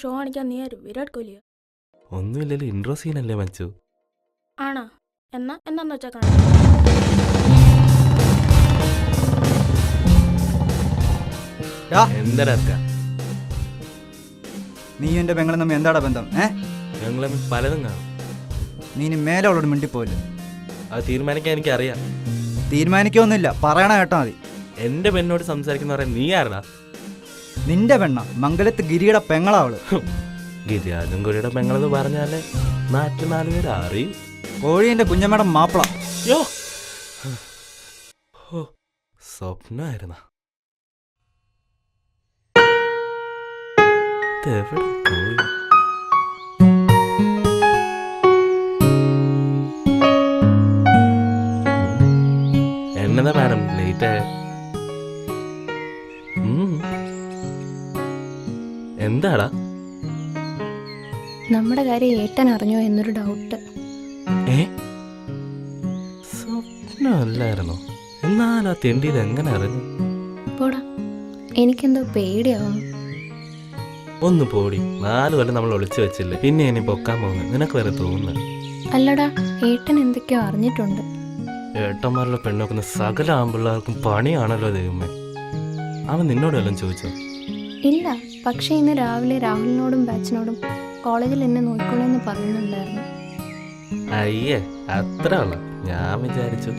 Show കാണിക്കാൻ നീ ആരും വിരാട് കോഹ്ലിയോ? ഒന്നുമില്ലല്ലോ, ഇൻട്രോ സീനല്ലേ മച്ചു. ആണോ? എന്താന്ന് വെച്ചാൽ കാണാം. എന്താ നീ എന്റെ പെങ്ങളും തമ്മിൽ എന്താടാ ബന്ധം? ഞങ്ങൾ പലതും കാണും. നീ ഇനി മേലെ അവളോട് മിണ്ടിപ്പോയില്ല. അത് തീരുമാനിക്കാൻ എനിക്കറിയാം. തീരുമാനിക്കൊന്നുമില്ല, പറയണ കേട്ടാ മതി. എന്റെ പെണ്ണോട് സംസാരിക്കുന്ന പറയാൻ നീ ആരടാ? നിന്റെ പെണ്ണ മംഗലത്ത് ഗിരിയുടെ പെങ്ങളാ അവള്. ഗിരിരാജും കോഴിയുടെ പെങ്ങളെന്ന് പറഞ്ഞാല് നാട്ടിൽ 4 പേര് അറിയും. കോഴിന്റെ കുഞ്ഞമ്മയുടെ മാപ്പിള. സ്വപ്നായിരുന്ന എവിടെ പോയി? എന്നതാ മാഡം ലേറ്റ് ആയ? എന്താടാ? നമ്മുടെ കാര്യം ഏട്ടൻ അറിഞ്ഞോ എന്നൊരു ഡൗട്ട്. സ്വപ്നമല്ലായിരുന്നോ? എന്നാലും ആ തെണ്ടിയത് എങ്ങനെ അറിഞ്ഞു? പോടാ, എനിക്കെന്തോ പേടിയാവും. ഒന്ന് പോടി. 4 കൊല്ലം നമ്മൾ ഒളിച്ചു വെച്ചില്ലേ, പിന്നെ ഇനി പൊക്കാൻ പോകുന്നത് നിനക്ക് വരെ തോന്നുന്നു. അല്ലടാ, ഏട്ടൻ എന്തൊക്കെയോ അറിഞ്ഞിട്ടുണ്ട്. ഏട്ടന്മാരുടെ പെണ്ണൊക്കുന്ന സകല ആമ്പിള്ളേർക്കും പണിയാണല്ലോ ദൈവമേ. അവൻ നിന്നോട് വല്ലതും ചോദിച്ചോ? ഇല്ല, പക്ഷേ ഇന്ന് രാവിലെ രാഹുലിനോടും ബാച്ചിനോടും കോളേജിൽ എന്നെ നോക്കിക്കോളെന്ന് പറയുന്നുണ്ടായിരുന്നു. അയ്യേ, അത്ര ഉള്ള ഞാൻ വിചാരിച്ചു.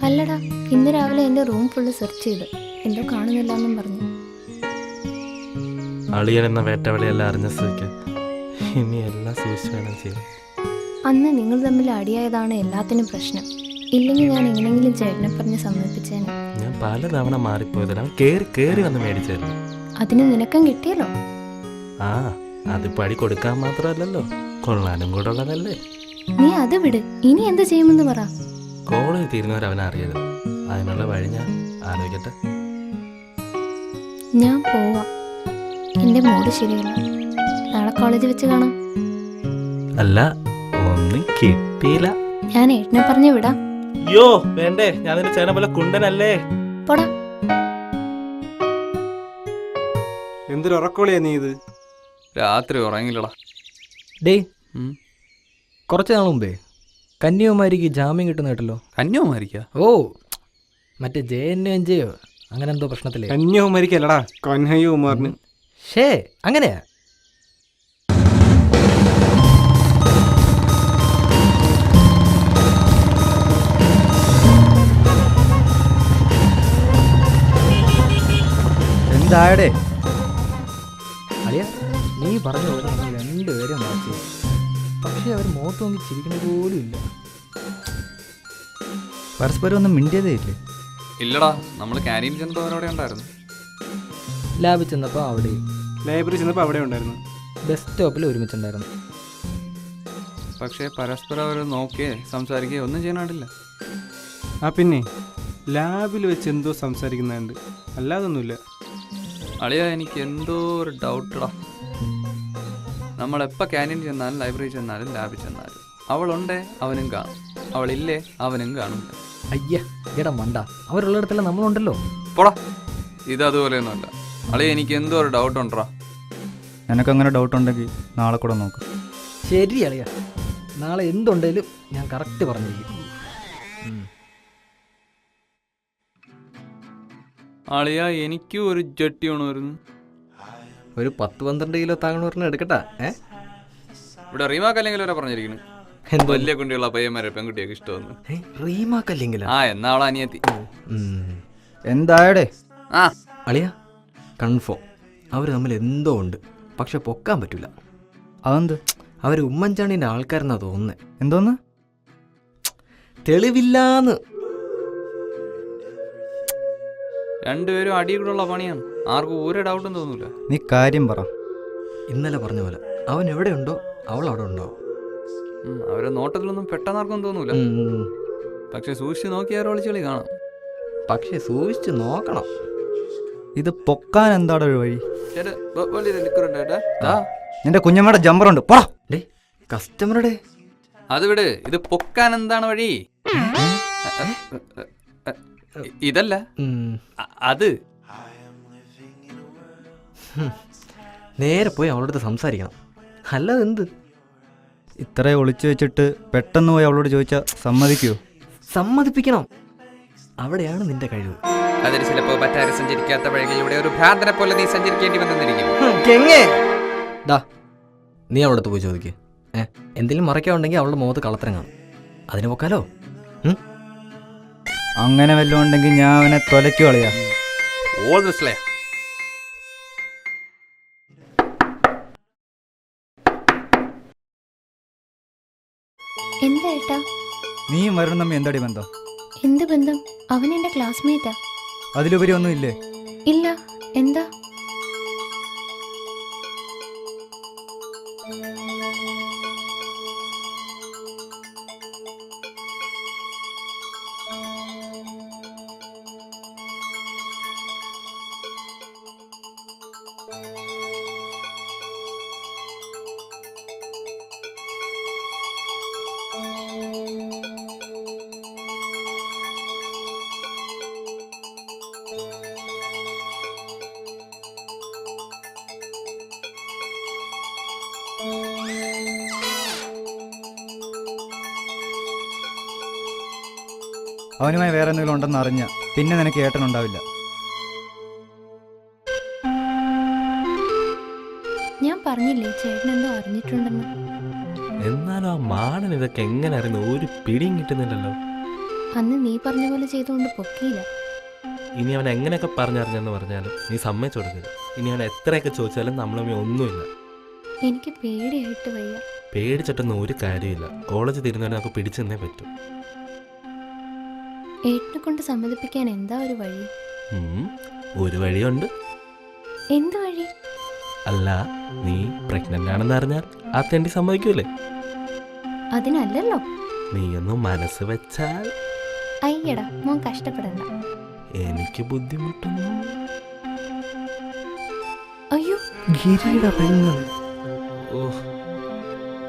അല്ലടാ, ഇന്ന് രാവിലെ എൻ്റെ റൂം ഫുള്ള് സെർച്ച് ചെയ്ത് എന്തോ കാണുന്നില്ല എന്നും പറഞ്ഞു. അളിയൻ എന്ന വേട്ടവളിയെല്ലാം അറിഞ്ഞ സ്ഥിതിക്ക് ഇനി എല്ലാം സൂക്ഷിച്ച് വേണം ചെയ്യാൻ. അന്ന് നിങ്ങൾ തമ്മിൽ അടിയായതാണ് എല്ലാത്തിനും പ്രശ്നം. ഇല്ലെങ്കിൽ ഞാൻ എങ്ങനെയെങ്കിലും ചേട്ടനെ പറഞ്ഞ് സമ്മതിപ്പിച്ചേനെ. ഞാൻ പലതവണ മാറിപ്പോയതല്ല, കേറി കേറി വന്ന് മേടിച്ചായിരുന്നു. അതിന് നിനക്കും കിട്ടിയല്ലോ. ആ, അത് പടി കൊടുക്കാൻ മാത്രമല്ലല്ലോ, കൊള്ളാനും കൂടെ ഉള്ളതല്ലേ. നീ അത് വിട്, ഇനി എന്ത് ചെയ്യുമെന്ന് പറ. കോളേജ് തീരുന്നവരവനെ അറിയരുത്. അതിനുള്ള വഴി ഞാൻ ആലോചിക്കട്ടെ. ഞാൻ പോവാം, എൻ്റെ മൂഡ് ശരിയല്ല. നാളെ കോളേജ് വെച്ച് കാണാം. അല്ല, ഒന്നും കിട്ടിയില്ല. ഞാൻ ഏട്ടനെ പറഞ്ഞു വിടാം. യോ വേണ്ടേ, ഞാൻ നിന്റെ ചേന പോലെ കുണ്ടനല്ലേ. പോടാ. എന്തൊരു ഉറക്കോളിയാ നീ ഇത്? രാത്രി ഉറങ്ങില്ലടാ. ഡേ, കുറച്ച് നാൾ മുമ്പേ കന്യാകുമാരിക്ക് ജാമ്യം കിട്ടുന്ന കേട്ടല്ലോ. കന്യാകുമാരിക്കാ? ഓ, മറ്റേ JNJ അങ്ങനെ എന്തോ പ്രശ്നത്തില്ലേ. കന്യാകുമാരിക്കല്ലടാ, കന്യാകുമാറിന്. ഷേ, അങ്ങനെയാ? എന്തായടേ? അളിയ, നീ പറഞ്ഞ പോലെ നമ്മൾ 2 പേരും മാറ്റി. പക്ഷേ അവർ മുഖത്ത് നോക്കി ചിരിക്കുന്ന പോലും ഇല്ല. പരസ്പരം ഒന്നും മിണ്ടിയതേ ഇല്ലേ? ഇല്ലടാ, നമ്മൾ ക്യാൻറ്റീൻ ചെന്നപ്പോൾ അവരവിടെ ഉണ്ടായിരുന്നു. ലാബിൽ ചെന്നപ്പോൾ അവിടെയും, ലൈബ്രറി ചെന്നപ്പോൾ അവിടെ ഉണ്ടായിരുന്നു. ബസ് സ്റ്റോപ്പിൽ ഒരുമിച്ചുണ്ടായിരുന്നു. പക്ഷേ പരസ്പരം അവർ നോക്കിയേ സംസാരിക്കുകയോ ഒന്നും ചെയ്യാനായിട്ടില്ല. ആ പിന്നെ ലാബിൽ വെച്ച് എന്തോ സംസാരിക്കുന്നുണ്ട്, അല്ലാതൊന്നുമില്ല. അളിയാ, എനിക്ക് എന്തോ ഒരു ഡൗട്ടടാ. നമ്മളെപ്പോൾ ക്യാൻറ്റീൻ ചെന്നാലും ലൈബ്രറി ചെന്നാലും ലാബിൽ ചെന്നാലും അവളുണ്ടേ അവനും കാണും, അവളില്ലേ അവനും കാണും. അയ്യ, എടാ മണ്ട, അവരുള്ളിടത്തെല്ലാം നമ്മളുണ്ടല്ലോ. പോടാ, ഇതതുപോലെയൊന്നുമല്ല. അളിയ, എനിക്ക് എന്തോ ഒരു ഡൗട്ട് ഉണ്ടോ. നിനക്കങ്ങനെ ഡൗട്ട് ഉണ്ടെങ്കിൽ നാളെ കൂടെ നോക്ക്. ശരി അളിയ, നാളെ എന്തുണ്ടെങ്കിലും ഞാൻ കറക്റ്റ് പറഞ്ഞിരിക്കും. അളിയ, എനിക്കും ഒരു ജട്ടി വേണമായിരുന്നു. ഒരു 10-12 കിലോ താങ്ങണ പറഞ്ഞ എടുക്കട്ടാ. ഇവിടെ റീമാക്കല്ലെങ്കിൽ വരെ പറഞ്ഞിരിക്കുന്നു, വലിയ കുട്ടിയുള്ള പയ്യന്മാരെ പെൺകുട്ടിയൊക്കെ ഇഷ്ടമെന്ന്. റീമാക്കല്ലെങ്കിൽ എന്നാ അവളെ അനിയത്തി. എന്തായടേ? ആ അളിയ, കൺഫേം അവർ തമ്മിൽ എന്തോ ഉണ്ട്, പക്ഷെ പൊക്കാൻ പറ്റൂല. അതെന്ത്? അവർ ഉമ്മൻചാണ്ടിന്റെ ആൾക്കാരെന്നാ തോന്നുന്നത്. എന്തോന്ന്? തെളിവില്ലാന്ന്. രണ്ടുപേരും അടികൂടുള്ള പണിയാണ്, ആർക്കും ഒരു ഡൗട്ടും തോന്നൂല. നീ കാര്യം പറ. ഇന്നലെ പറഞ്ഞ പോലെ അവൻ എവിടെയുണ്ടോ അവൾ അവിടെ ഉണ്ടോ. അവരെ നോട്ടത്തിലൊന്നും പെട്ടെന്നാർക്കും തോന്നൂല. പക്ഷെ സൂക്ഷിച്ച് നോക്കിയാൽ ഒളിച്ചളി കാണാം. പക്ഷെ സൂക്ഷിച്ച് നോക്കണം. ഇത് പൊക്കാൻ എന്താടോ ഒരു വഴി? നിന്റെ കുഞ്ഞമ്മയുടെ ജമ്പറുണ്ട്, പോടാ. കസ്റ്റമറുടെ അത് വിട്, ഇത് പൊക്കാൻ എന്താണ് വഴി? ഇതല്ല അത്. നേരെ പോയി അവളുടെ അടുത്ത് സംസാരിക്കണം. അല്ലാതെ എന്ത്? ഇത്ര ഒളിച്ചു വെച്ചിട്ട് പെട്ടെന്ന് പോയി അവളോട് ചോദിച്ചാൽ സമ്മതിക്കുമോ? സമ്മതിപ്പിക്കണം. അവിടെയാണ് നിന്റെ കഴിവ്. അതിന് ചിലപ്പോൾ മറ്റാരും സഞ്ചരിക്കാത്ത വഴികളിലൂടെ ഒരു ഭ്രാന്തനെ പോലെ നീ സഞ്ചരിക്കേണ്ടി വന്നിരിക്കും. ഡാ, നീ അവളുടെ അടുത്ത് പോയി ചോദിക്ക്. എന്തെങ്കിലും മറയ്ക്കാനുണ്ടെങ്കിൽ അവളുടെ മുഖത്ത് കളത്തരം കാണും. അതിന് പൊക്കാലോ? അങ്ങനെ വല്ലതും ഉണ്ടെങ്കിൽ ഞാൻ അവനെ തൊലയ്ക്കു കളയാ. All this lay. എന്താ ഏട്ടാ? നീയും വരണം തമ്മി എന്താടി ബന്ധം? എന്ത് ബന്ധം? അവൻ എൻ്റെ ക്ലാസ്മേറ്റാ. അതിലുപരി ഒന്നും ഇല്ലേ? ഇല്ല. എന്താ? അവനുമായി വേറെ എന്തെങ്കിലും ഉണ്ടെന്ന് അറിഞ്ഞ പിന്നെ നിനക്ക് ഏട്ടനുണ്ടാവില്ല. ഞാൻ പറഞ്ഞില്ലേ ചേട്ടൻ എന്തോ അറിഞ്ഞിട്ടുണ്ടെന്ന്. എന്നാലും ആ മാടൻ ഇതൊക്കെ എങ്ങനെ അറിയുന്നു? ഒരു പിടിയും കിട്ടുന്നില്ലല്ലോ. അന്ന് നീ പറഞ്ഞ പോലെ ചെയ്തുകൊണ്ട് പൊക്കിയില്ല. ഇനി അവൻ എങ്ങനെയൊക്കെ പറഞ്ഞറിഞ്ഞെന്ന് പറഞ്ഞാലും നീ സമ്മതിച്ചു കൊടുക്കരുത്. ഇനി അവൻ എത്രയൊക്കെ ചോദിച്ചാലും നമ്മളമ്മ ഒന്നുമില്ല. എനിക്ക് പേടിയായിട്ട് വയ്യ. പേടിച്ചിട്ടൊന്നും ഒരു കാര്യമില്ല. കോളേജ് തീരുന്നവരെ നമുക്ക് പിടിച്ചു നിന്നേ പറ്റും. ഏട്ടനെ കൊണ്ട് സമ്മതിപ്പിക്കാൻ എന്താ ഒരു വഴി? ഒരു വഴിയുണ്ട്. എന്ത് വഴി? അല്ല, നീ പ്രഗ്നന്റ് ആണെന്ന് അറിഞ്ഞാൽ ആ തെണ്ടി സമ്മതിക്കൂലേ? അതിനല്ലല്ലോ. നീയൊന്നും മനസ്സ് വെച്ചാൽ. അയ്യടാ, മോൻ കഷ്ടപ്പെടണ്ട. എനിക്ക് ബുദ്ധിമുട്ടുന്നു. അയ്യോ, ഗിരിയുടെ പെങ്ങൾ. ഓ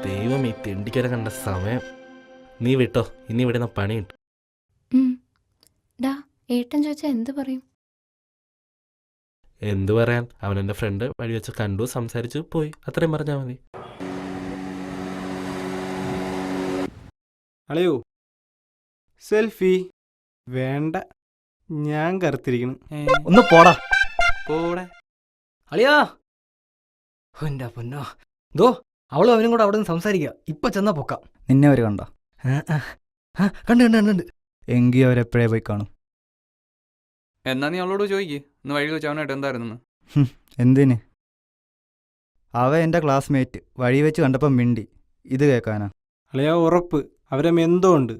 ദൈവം, ഈ തെണ്ടിക്കര കണ്ട സമയം. നീ വിട്ടോ, ഇനി ഇവിടെ നിന്ന് പണി കിട്ടും. ഡാ, ഏട്ടൻ ചോദിച്ചാൽ എന്ത് പറയും? എന്തു പറയാൻ? അവൻ എൻ്റെ ഫ്രണ്ട് വഴി വെച്ച് കണ്ടു, സംസാരിച്ചു, പോയി. അത്രയും പറഞ്ഞാൽ മതി. അളയോ, സെൽഫി വേണ്ട, ഞാൻ കറുത്തിരിക്കണം. ഒന്ന് പോടാ. പോടെ. അളിയാ, എന്റെ പൊന്നോ, ദോ അവളും അവനും കൂടെ അവിടെ നിന്ന് സംസാരിക്കുക. ഇപ്പൊ ചെന്നാ പൊക്കാം. നിന്നെ അവർ കണ്ടോ? കണ്ട് കണ്ട് കണ്ട്. എങ്കിൽ അവരെപ്പോഴേ പോയി കാണും. എന്നാ നീ അവളോട് ചോദിക്ക്, ഇന്ന് വഴി വെച്ച് അവനായിട്ട് എന്തായിരുന്നു? എന്തിന്? അവ എൻ്റെ ക്ലാസ്മേറ്റ്. വഴി വെച്ച് കണ്ടപ്പം മിണ്ടി. ഇത് കേൾക്കാനാ? അളയാ, ഉറപ്പ് അവരെ എന്തോ ഉണ്ട്.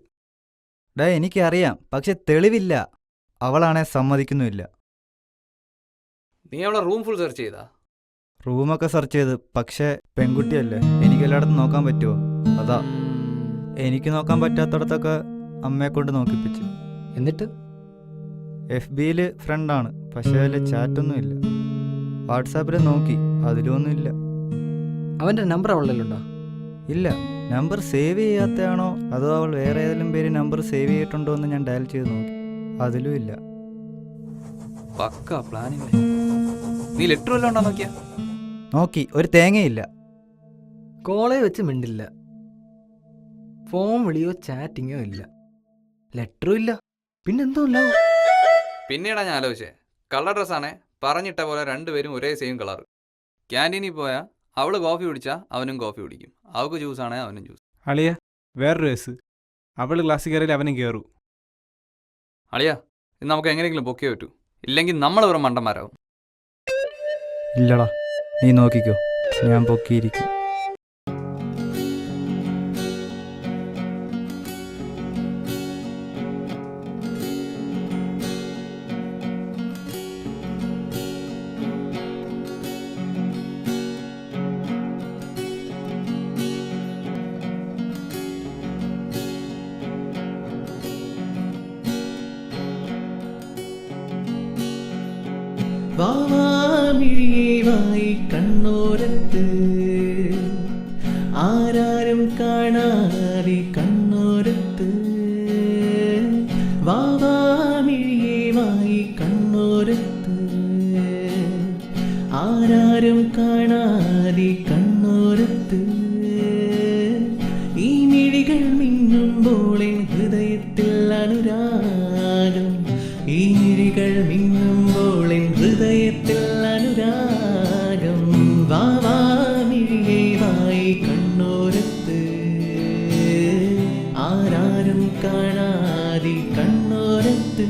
ഡാ, എനിക്കറിയാം, പക്ഷെ തെളിവില്ല. അവളാണെ സമ്മതിക്കുന്നുമില്ല. നീ അവളെ റൂം ഫുൾ സെർച്ച് ചെയ്താ? റൂമൊക്കെ സെർച്ച് ചെയ്ത്, പക്ഷെ പെൺകുട്ടിയല്ലേ, എനിക്ക് എല്ലായിടത്തും നോക്കാൻ പറ്റുമോ? അതാ, എനിക്ക് നോക്കാൻ പറ്റാത്തടത്തൊക്കെ അമ്മയെ കൊണ്ട് നോക്കിപ്പിച്ചു. എന്നിട്ട് FBയിൽ ഫ്രണ്ടാണ്, പക്ഷേ അതിൽ ചാറ്റൊന്നുമില്ല. വാട്സാപ്പിൽ നോക്കി, അതിലൊന്നുമില്ല. അവന്റെ നമ്പർ അവളിലുണ്ടോ? ഇല്ല. നമ്പർ സേവ് ചെയ്യാത്തയാണോ അതോ അവൾ വേറെ ഏതെങ്കിലും പേര് നമ്പർ സേവ് ചെയ്തിട്ടുണ്ടോ എന്ന് ഞാൻ ഡയൽ ചെയ്ത് നോക്കി, അതിലും ഇല്ല. പക്ക പ്ലാനിങ്. നീ ലെറ്റർ വല്ലതും ഉണ്ടോ നോക്കിയാ? നോക്കി, ഒരു തേങ്ങയില്ല. കോളേജ് വെച്ച് മിണ്ടില്ല, ഫോൺ വിളിയോ ചാറ്റിങ്ങോ ഇല്ല, ലെറ്ററും ഇല്ല, പിന്നെന്തോ ഉണ്ടാവും. പിന്നീടാ ഞാൻ ആലോചിച്ചേ, കളർ ഡ്രസ്സാണേ പറഞ്ഞിട്ട പോലെ രണ്ടുപേരും ഒരേ സെയിം കളർ. ക്യാൻറ്റീനിൽ പോയാൽ അവള് കോഫി കുടിച്ചാൽ അവനും കോഫി കുടിക്കും, അവൾക്ക് ജ്യൂസാണേ അവനും ജ്യൂസ്. അളിയ, വേറൊരു കേസ്, അവൾ ക്ലാസ്സിൽ കയറിയാൽ അവനും കയറൂ. അളിയാ, ഇത് നമുക്ക് എങ്ങനെയെങ്കിലും പൊക്കേ പറ്റൂ, ഇല്ലെങ്കിൽ നമ്മൾ വെറും മണ്ടന്മാരാവും. ഇല്ലടാ, നീ നോക്കിക്കോ, ഞാൻ പൊക്കിയിരിക്കും. വാവാമിഴിയേവായി കണ്ണോരത്ത് ആരാരും കാണാതെ കണ്ണോരത്ത് വാവാമിഴിയേവായി കണ്ണോരത്ത് ആരാരും കാണാ ആരാരും കാണാതെ കണ്ണോരത്ത്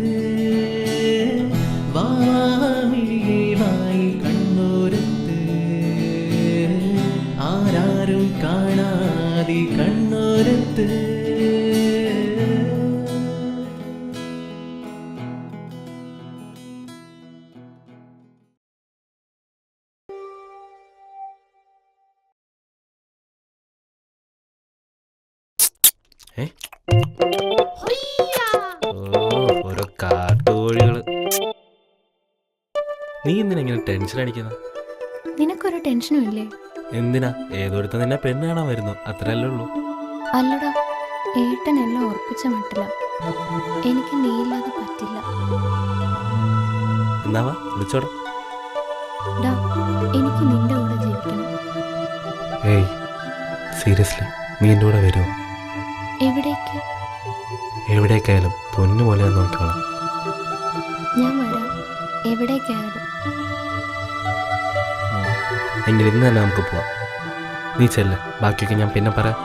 വാമിഴിയേവായി കണ്ണോരത്ത് ആരാരും കാണാതെ കണ്ണോരത്ത് ഓരോ കാട്ടുകോഴികള്. നീ എന്തിനാ ഇങ്ങനെ ടെൻഷൻ അടിക്കുന്നത്? നിനക്കൊരു ടെൻഷനും ഇല്ലേ? എന്തിനാ? ഏതൊരുത്ത നിന്നെ പെണ്ണ് കാണാൻ വരുന്നു, അത്രയല്ലേ ഉള്ളൂ. അല്ലടാ, ഏട്ടനെല്ലാം ഉറപ്പിച്ച മട്ടില്ല. എനിക്ക് നീയില്ലാതെ പറ്റില്ല. എന്നാവാ വിളിച്ചോടാ. ഡാ, എനിക്ക് നിന്റെ കൂടെ ജീവിക്കണം. ഏയ് സീരിയസ്ലി, നീ എൻ്റെ കൂടെ വരുമോ? എവിടേക്ക്? എവിടേക്കായാലും പൊന്നു പോലെ നോക്കണം. ഞാൻ വരാം, എവിടേക്കായാലും. എങ്കിൽ ഇന്ന് തന്നെ നമുക്ക് പോവാം. നീ ചെല്ല്, ബാക്കിയൊക്കെ ഞാൻ പിന്നെ പറയാം.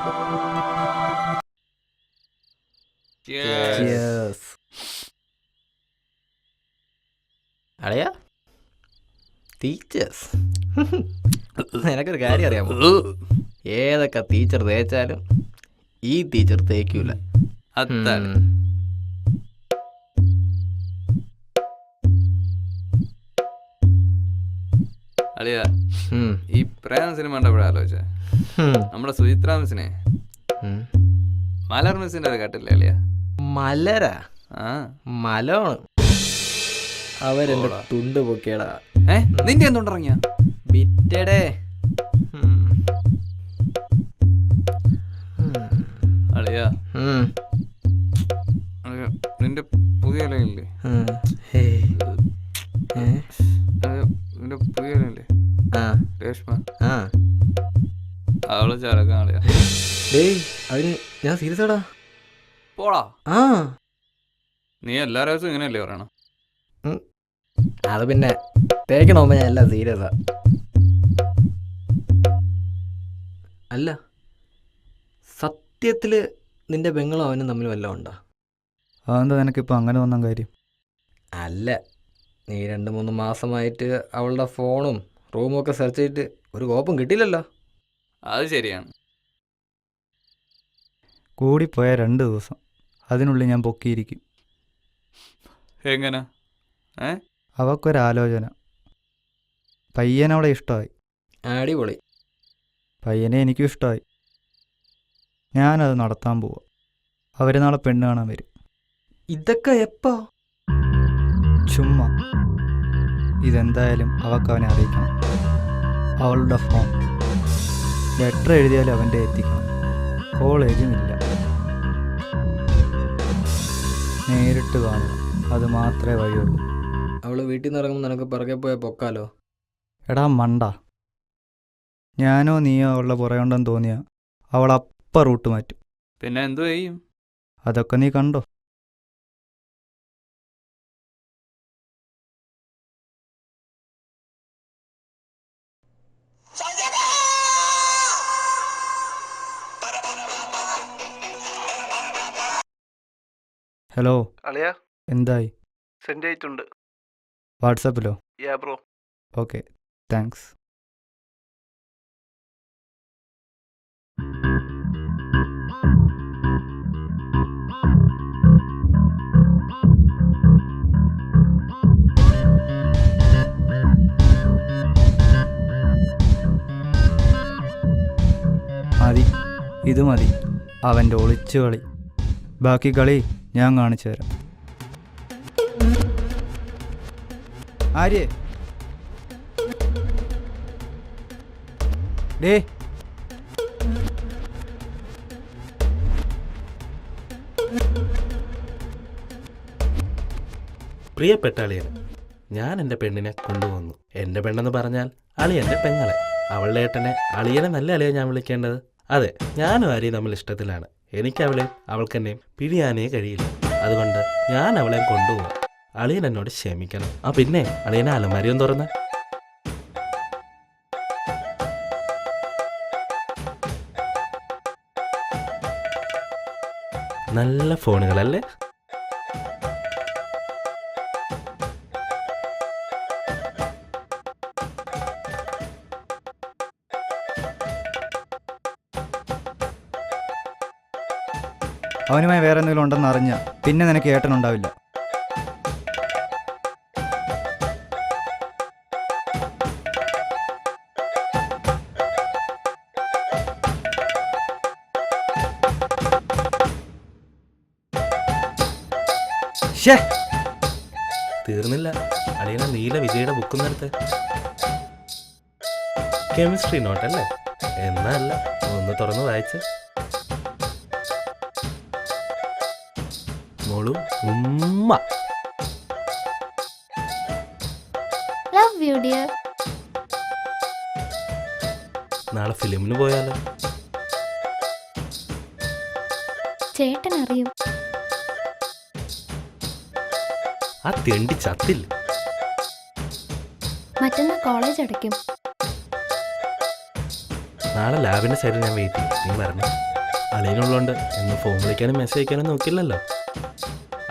അളയാ ടീച്ചേഴ്സ്, നിനക്കൊരു കാര്യം അറിയാമോ? ഏതൊക്കെ ടീച്ചർ തേച്ചാലും ഈ ടീച്ചർ തേക്കൂല. അതാണ് അളിയ. ഈ പ്രേം സിനിമ കണ്ടപ്പോഴാ ആലോചിച്ചേ, നമ്മുടെ സുചിത്ര മിസ്സിനെ മലർ മിസ്സിന്റെ അത് കേട്ടില്ലേ അളിയ? മലരാ? ആ മലമാണ്. അവരെന്റെ തുണ്ട് പൊക്കിയടാ. നിന്റെ എന്തുണ്ടിറങ്ങിയ ബിറ്റടേ. അളിയ നിന്റെ പുതിയ ഇലയില്ലേ? നിന്റെ പുതിയ ഇലയില്ലേ രേഷ്മ? അവള് ചരക്കാൻ അളിയ. ഡേയ്, അതിന് ഞാൻ സീരിയസ് ആടാ. പോടാ. ആ, നീ എല്ലാ ദിവസവും ഇങ്ങനെയല്ലേ പറയണം? അത് പിന്നെ തേക്കണോമ്പോ ഞാൻ എല്ലാം സീരിയസാ. അല്ല, സത്യത്തില് നിന്റെ പെങ്ങളും അവനും തമ്മിൽ വല്ലതും ഉണ്ടോ? അതെന്താ നിനക്കിപ്പോൾ അങ്ങനെ വന്ന കാര്യം? അല്ല, നീ 2-3 മാസമായിട്ട് അവളുടെ ഫോണും റൂമും ഒക്കെ സെർച്ച് ചെയ്തിട്ട് ഒരു കോപ്പും കിട്ടിയില്ലല്ലോ. അത് ശരിയാണ്. കൂടിപ്പോയ 2 ദിവസം, അതിനുള്ളിൽ ഞാൻ പൊക്കിയിരിക്കും. എങ്ങനെ? അവക്കൊരാലോചന. പയ്യനവളെ ഇഷ്ടമായി. അടിപൊളി. പയ്യനെ എനിക്കും ഇഷ്ടമായി. ഞാനത് നടത്താൻ പോവാ. അവർ നാളെ പെണ്ണ് കാണാൻ വരും. ഇതൊക്കെ എപ്പോ? ചുമ്മാ. ഇതെന്തായാലും അവക്കവനെ അറിയിക്കണം. അവളുടെ ഫോൺ, ലെറ്റർ എഴുതിയാലും അവൻ്റെ എത്തിക്കണം. കോളേജുമില്ല. നേരിട്ട് കാണുക, അത് മാത്രമേ വഴിയുള്ളൂ. അവള് വീട്ടിൽ നിന്ന് ഇറങ്ങുമ്പോൾ നിനക്ക് പിറകെ പോയ പൊക്കാലോ. എടാ മണ്ട, ഞാനോ നീയോ അവളുടെ പുറയുണ്ടെന്ന് തോന്നിയ അവൾ അപ്പം റൂട്ട് മാറ്റും. പിന്നെ എന്തു ചെയ്യും? അതൊക്കെ നീ കണ്ടോ. ഹലോ അളിയാ, എന്തായി? സെൻഡ് ചെയ്തിട്ടുണ്ട്. വാട്സാപ്പിലോ? Yeah bro. Okay, thanks. മതി, ഇത് മതി അവൻ്റെ ഒളിച്ചു കളി. ബാക്കി കളി ഞാൻ കാണിച്ചു തരാം. ആര്യേ, ഡേ, പ്രിയപ്പെട്ട അളിയന്, ഞാൻ എൻ്റെ പെണ്ണിനെ കൊണ്ടുവന്നു. എൻ്റെ പെണ്ണെന്ന് പറഞ്ഞാൽ അളിയൻ്റെ പെങ്ങളെ. അവളുടെ ഏട്ടനെ അളിയനെ നല്ല അളിയെ ഞാൻ വിളിക്കേണ്ടത്. അതെ, ഞാനും ആരെയും തമ്മിൽ ഇഷ്ടത്തിലാണ്. എനിക്ക് അവളെയും അവൾക്കെന്നെയും പിരിയാനേ കഴിയില്ല. അതുകൊണ്ട് ഞാൻ അവളെയും കൊണ്ടുപോവാം. അളിയൻ എന്നോട് ക്ഷമിക്കണം. പിന്നെ അളിയനെ അലമാരിയും തുറന്ന്. നല്ല ഫോണുകളല്ലേ? അവനുമായി വേറെ എന്തെങ്കിലും ഉണ്ടെന്ന് അറിഞ്ഞ പിന്നെ നിനക്ക് ഏട്ടനുണ്ടാവില്ല. ശ്ശേ, തീർന്നില്ല. അളിയന നീല വിജയുടെ ബുക്കും എടുത്ത്. കെമിസ്ട്രി നോട്ടല്ലേ? എന്നല്ല, ഒന്ന് തുറന്ന് വായിച്ച്. മോളു ഉമ്മ. Love you dear. നാളെ ഫിലിമിന് പോയാലോ? ചേട്ടൻ അറിയും. ആ തെണ്ടി ചത്തില്ല. മറ്റന്നാ കോളേജ് അടയ്ക്കും. നാളെ ലാബിന്റെ സൈഡിൽ ഞാൻ വെയിറ്റ് ചെയ്യും. നീ വരണം. അളിയനുള്ളതുകൊണ്ട് എന്ന് ഫോൺ വിളിക്കാനും മെസ്സേജ് അയക്കാനും നോക്കില്ലല്ലോ.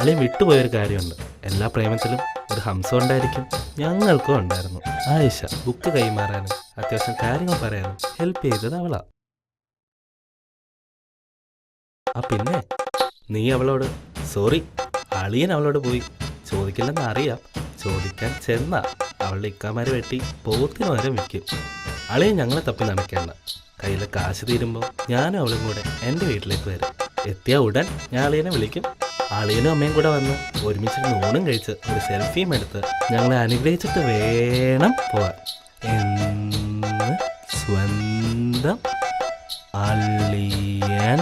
അളിയൻ വിട്ടുപോയൊരു കാര്യമുണ്ട്. എല്ലാ പ്രേമത്തിലും ഒരു ഹംസം ഉണ്ടായിരിക്കും. ഞങ്ങൾക്കും ഉണ്ടായിരുന്നു. ആയിഷ ബുക്ക് കൈമാറാനും അത്യാവശ്യം കാര്യങ്ങൾ പറയാനും ഹെൽപ്പ് ചെയ്തത് അവളാ. പിന്നെ നീ അവളോട് സോറി, അളിയൻ അവളോട് പോയി ചോദിക്കില്ലെന്ന് അറിയാം. ചോദിക്കാൻ ചെന്നാ അവളുടെ ഇക്കാമാരെ വെട്ടി പോത്തിന് വരെ വിൽക്കും. അളിയൻ ഞങ്ങളെ തപ്പി നടക്കേണ്ട. കയ്യിലെ കാശ് തീരുമ്പോൾ ഞാനും അവളും കൂടെ എൻ്റെ വീട്ടിലേക്ക് വരും. എത്തിയ ഉടൻ ഞാൻ അളിയനെ വിളിക്കും. അളിയനും അമ്മയും കൂടെ വന്ന് ഒരുമിച്ച് നൂണും കഴിച്ച് ഒരു സെൽഫിയും എടുത്ത് ഞങ്ങളെ അനുഗ്രഹിച്ചിട്ട് വേണം പോവാൻ. എന്ന് സ്വന്തം അളിയൻ.